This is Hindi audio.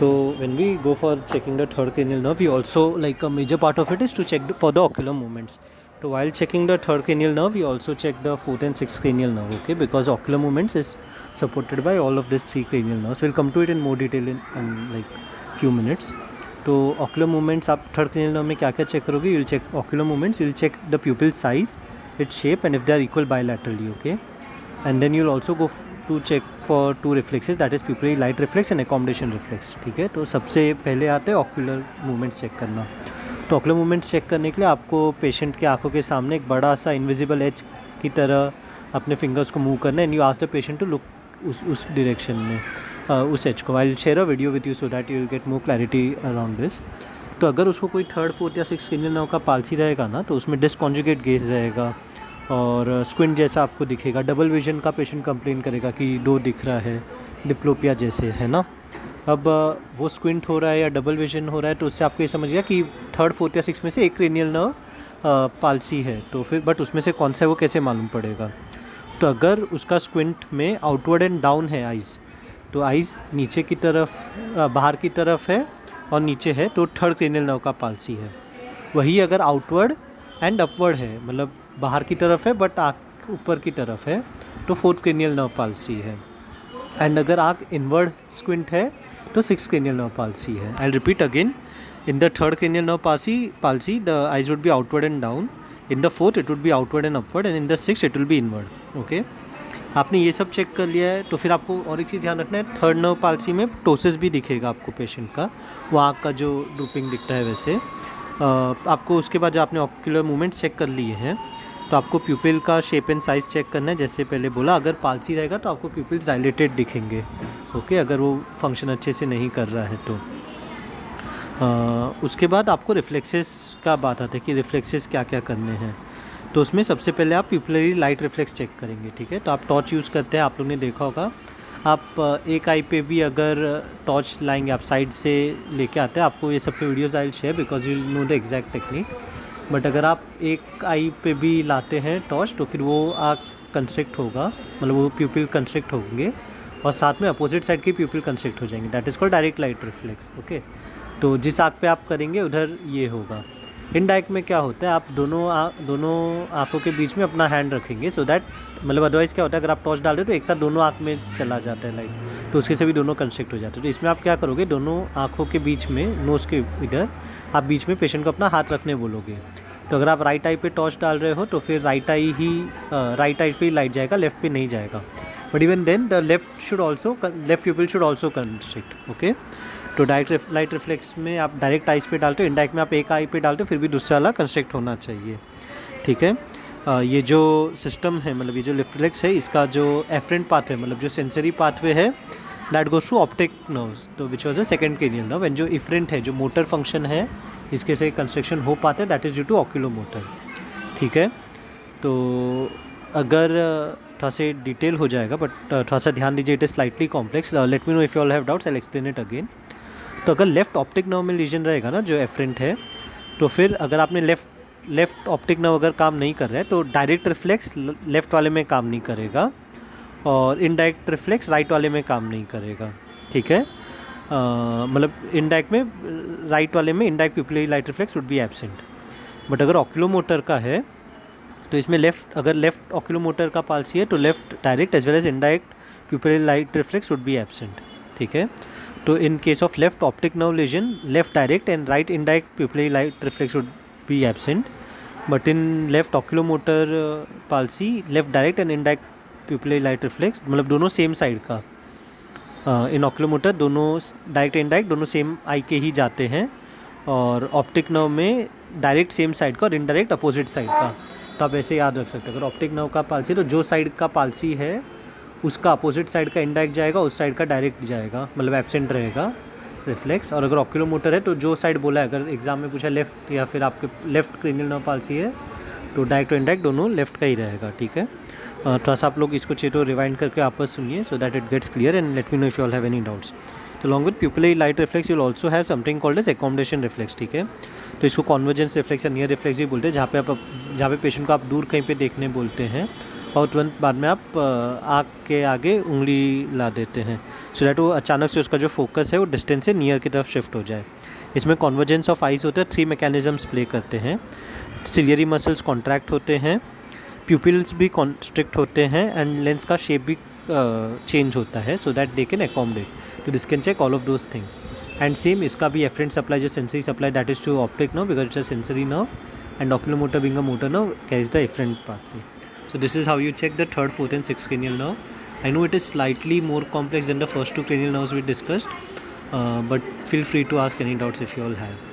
So when we go for checking the third cranial nerve, we also like a major part of it is to check for the ocular movements. So while checking the third cranial nerve, we also check the fourth and sixth cranial nerve, okay? Because ocular movements is supported by all of these three cranial nerves. We'll come to it in more detail in like few minutes. तो ocular movements आप third cranial nerve में क्या क्या check करोगे? You'll check ocular movements. You'll check the pupil size, its shape, and if they are equal bilaterally, okay? And then you'll also go to check for two reflexes, that is pupillary light reflex and accommodation reflex, ठीक है? तो सबसे पहले आते हैं ocular movements चेक करना. तो ocular movements चेक करने के लिए आपको पेशेंट की आंखों के सामने एक बड़ा सा इनविजिबल एज की तरह अपने फिंगर्स को मूव करना है and you ask the patient to look उस डायरेक्शन में, उस एज को. I will share a video with you so that you will get more clarity around this. तो अगर उसको कोई थर्ड फोर्थ या सिक्स क्रेनियल नर्व का पाल्सी रहेगा ना, तो उसमें डिसकॉन्जुगेट गेज रहेगा और स्क्विंट जैसा आपको दिखेगा. डबल विजन का पेशेंट कंप्लेन करेगा कि दो दिख रहा है, डिप्लोपिया जैसे, है ना. अब वो स्क्विंट हो रहा है या डबल विजन हो रहा है तो उससे आपको ये समझ गया कि थर्ड फोर्थ या सिक्स में से एक क्रेनियल नर्व पाल्सी है. तो फिर बट उसमें से कौन सा है वो कैसे मालूम पड़ेगा? तो अगर उसका स्क्विंट में आउटवर्ड एंड डाउन है आइज़, तो आइज़ नीचे की तरफ बाहर की तरफ है और नीचे है, तो थर्ड क्रेनियल नर्व का पाल्सी है. वही अगर आउटवर्ड एंड अपवर्ड है, मतलब बाहर की तरफ है बट आँख ऊपर की तरफ है, तो फोर्थ क्रेनियल नर्व पाल्सी है. एंड अगर आँख इनवर्ड स्क्विंट है तो सिक्स क्रेनियल नर्व पाल्सी है. I repeat again, in the third cranial nerve palsy the eyes would be outward and down, in the fourth it would be outward and upward, and in the sixth it will be inward. okay, आपने ये सब चेक कर लिया है. तो फिर आपको और एक चीज़ ध्यान रखना है, थर्ड नर्व पाल्सी में टोसिस भी दिखेगा आपको पेशेंट का, वो आँख का जो ड्रूपिंग दिखता है वैसे. आपको उसके बाद जो आपने ऑक्यूलर मूवमेंट्स चेक कर लिए हैं, तो आपको प्यूपिल का शेप एंड साइज़ चेक करना है. जैसे पहले बोला, अगर पाल्सी रहेगा तो आपको प्यूपिल्स डायलेटेड दिखेंगे, ओके, अगर वो फंक्शन अच्छे से नहीं कर रहा है तो. उसके बाद आपको रिफ्लेक्सेस का बात आता है कि रिफ्लेक्सेस क्या क्या करने हैं. तो उसमें सबसे पहले आप प्यूपिलरी लाइट रिफ्लेक्स चेक करेंगे, ठीक है. तो आप टॉर्च यूज़ करते हैं, आप लोग ने देखा होगा. आप एक आई पे भी अगर टॉर्च लाएंगे, आप साइड से लेके आते हैं, आपको ये सब के videos I share because you know the exact technique. But अगर आप एक आई पे भी लाते हैं टॉर्च, तो फिर वो आँख कंस्ट्रिक्ट होगा, मतलब वो प्यूपिल कंस्ट्रिक्ट होंगे और साथ में अपोजिट साइड की प्यूपिल कंस्ट्रिक्ट हो जाएंगे. That is called direct light reflex, okay. तो जिस आँख पे आप करेंगे उधर ये होगा. इनडायरेक्ट में क्या होता है, आप दोनों आँखों के बीच में अपना हैंड रखेंगे, सो दैट मतलब अदरवाइज़ क्या होता है, अगर आप टॉर्च डाल रहे हो तो एक साथ दोनों आँख में चला जाता है लाइट, तो उसके से भी दोनों कंस्ट्रिक्ट हो जाते हैं. तो इसमें आप क्या करोगे, दोनों आँखों के बीच में, नोज़ के इधर आप बीच में पेशेंट को अपना हाथ रखने बोलोगे. तो अगर आप राइट आई पे टॉर्च डाल रहे हो तो फिर राइट आई पे ही लाइट जाएगा, लेफ़्ट पे नहीं जाएगा. But even then the left pupil should also constrict, okay. तो डायरेक्ट लाइट रिफ्लेक्स में आप डायरेक्ट आइज पे डालते हो, इनडायरेक्ट में आप एक आई पे डालते हो, फिर भी दूसरा वाला कंस्ट्रिक्ट होना चाहिए, ठीक है. ये जो सिस्टम है, मतलब ये जो रिफ्लेक्स है, इसका जो एफरेंट पाथ है, मतलब जो सेंसरी पाथवे है, that goes to optic nerves, तो which was a second cranial nerve. And जो इफरेंट है, जो मोटर फंक्शन है, इसके से कंस्ट्रक्शन हो पाता है, that is due to oculomotor, ठीक है. तो अगर थोड़ा से डिटेल हो जाएगा, बट थोड़ा सा ध्यान दीजिए, it is slightly complex. Late me know if you all have doubts, I will explain it again. तो अगर लेफ़्ट ऑप्टिक नर्व में लीजन रहेगा ना, जो एफरेंट है, तो फिर अगर आपने लेफ़्ट ऑप्टिक नर्व अगर काम नहीं कर रहा है तो डायरेक्ट रिफ्लेक्स लेफ़्ट वाले में काम नहीं करेगा और इनडायरेक्ट रिफ्लेक्स राइट वाले में काम नहीं करेगा, ठीक है. मतलब इनडायरेक्ट में, राइट वाले में indirect pupillary light reflex would be absent. But अगर ऑक्यूलोमोटर का है तो इसमें अगर लेफ़्ट ऑक्यूलोमोटर का पाल्सी है तो left direct as well as indirect pupillary light reflex would be absent, ठीक है. तो in case of left optic nerve lesion, left direct and right indirect pupillary light reflex would be absent. But in left oculomotor palsy, left direct and indirect pupillary light reflex, मतलब दोनों सेम साइड का. इन ऑक्यूलोमोटर दोनों डायरेक्ट इनडायरेक्ट दोनों सेम आई के ही जाते हैं, और ऑप्टिक नर्व में डायरेक्ट सेम साइड का और इनडायरेक्ट अपोजिट साइड का. तो आप ऐसे याद रख सकते हैं, अगर ऑप्टिक नर्व का पाल्सी तो जो साइड का पाल्सी है उसका अपोजिट साइड का इनडायरेक्ट जाएगा, उस साइड का डायरेक्ट जाएगा, मतलब एब्सेंट रहेगा रिफ्लेक्स. और अगर ऑक्यूलोमोटर है तो जो साइड बोला है, अगर एग्जाम में पूछा लेफ्ट या फिर आपके लेफ्ट क्रेनियल नर्व पाल्सी है तो डायरेक्ट और इनडायरेक्ट दोनों लेफ्ट का ही रहेगा, ठीक है. थोड़ा सा आप लोग इसको चाहिए तो रिवाइंड करके वापस सुनिए, so that it gets clear, and let me know if you all have any doubts. तो long with pupillary light reflex you will also have something called as accommodation reflex, ठीक है. तो इसको कॉन्वर्जेंस रिफ्लेक्स या नियर रिफ्लेक्स भी बोलते हैं, जहाँ पे पेशेंट को आप दूर कहीं पे देखने बोलते हैं और तुरंत बाद में आप आँख के आगे उंगली ला देते हैं, सो दैट वो अचानक से उसका जो फोकस है वो डिस्टेंस से नियर की तरफ शिफ्ट हो जाए। इसमें कॉन्वर्जेंस ऑफ आइज होता है, 3 मैकेनिज्म्स प्ले करते हैं। सिलियरी मसल्स कॉन्ट्रैक्ट होते हैं, प्यूपिल्स भी कॉन्स्ट्रिक्ट होते हैं, एंड लेंस का शेप भी चेंज होता है, so that they can accommodate, तो this can check all of those things. And same इसका भी एफरेंट सप्लाई जो sensory supply that is to optic nerve, because it's a sensory nerve, and oculomotor being a motor nerve carries the efferent pathway. So this is how you check the third, fourth and sixth cranial nerve. I know it is slightly more complex than the first 2 cranial nerves we discussed, but feel free to ask any doubts if you all have.